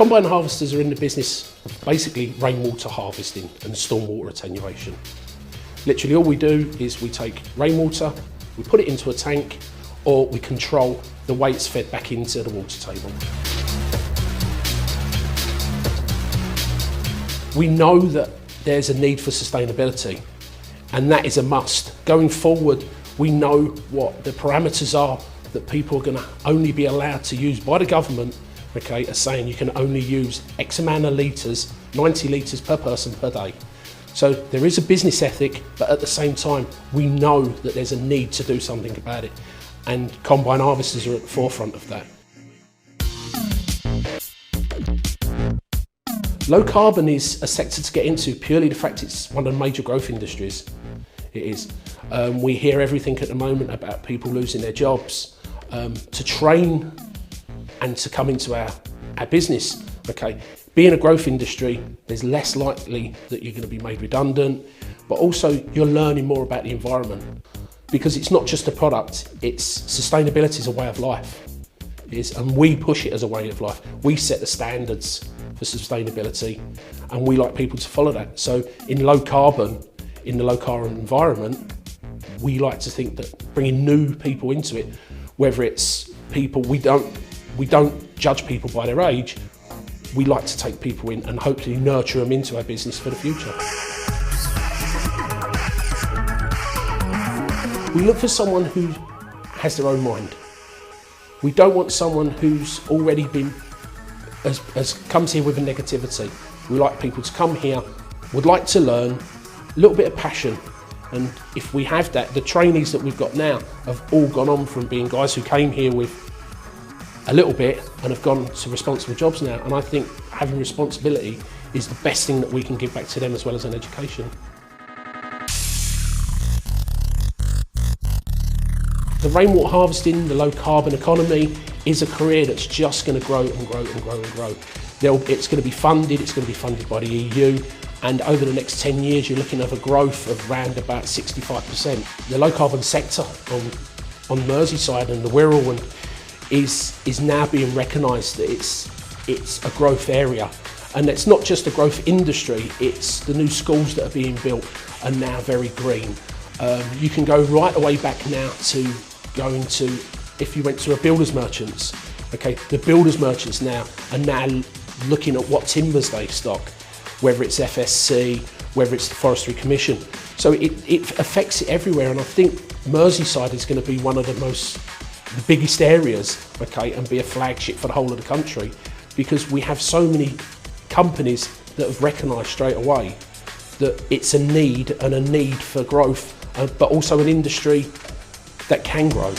combine harvesters are in the business of basically rainwater harvesting and stormwater attenuation. Literally all we do is we take rainwater, we put it into a tank, or we control the way it's fed back into the water table. We know that there's a need for sustainability, and that is a must. Going forward, we know what the parameters are that people are going to only be allowed to use by the government, okay, are saying you can only use X amount of litres, 90 litres per person per day. So there is a business ethic, but at the same time, we know that there's a need to do something about it, and combine harvesters are at the forefront of that. Low carbon is a sector to get into purely the fact it's one of the major growth industries. It is. We hear everything at the moment about people losing their jobs. To train and to come into our business, okay, being a growth industry, there's less likely that you're going to be made redundant, but also you're learning more about the environment, because it's not just a product, it's sustainability is a way of life. It is, and we push it as a way of life. We set the standards for sustainability, and we like people to follow that. So in the low carbon environment, we like to think that bringing new people into it, whether it's people, we don't judge people by their age, we like to take people in and hopefully nurture them into our business for the future. We look for someone who has their own mind. We don't want someone who's already has comes here with a negativity. We like people to come here, would like to learn, a little bit of passion. And if we have that, the trainees that we've got now have all gone on from being guys who came here with a little bit and have gone to responsible jobs now. And I think having responsibility is the best thing that we can give back to them, as well as an education. The rainwater harvesting, the low carbon economy is a career that's just going to grow and grow and grow and grow. It's going to be funded by the EU. And over the next 10 years, you're looking at a growth of around about 65%. The low carbon sector on Merseyside and the Wirral is now being recognised that it's a growth area. And it's not just a growth industry, it's the new schools that are being built are now very green. You can go right away back now to going to, if you went to a builder's merchants, okay, the builder's merchants now are looking at what timbers they stock, whether it's FSC, whether it's the Forestry Commission. So it affects it everywhere, and I think Merseyside is going to be one of the biggest areas, okay, and be a flagship for the whole of the country, because we have so many companies that have recognised straight away that it's a need for growth, but also an industry that can grow.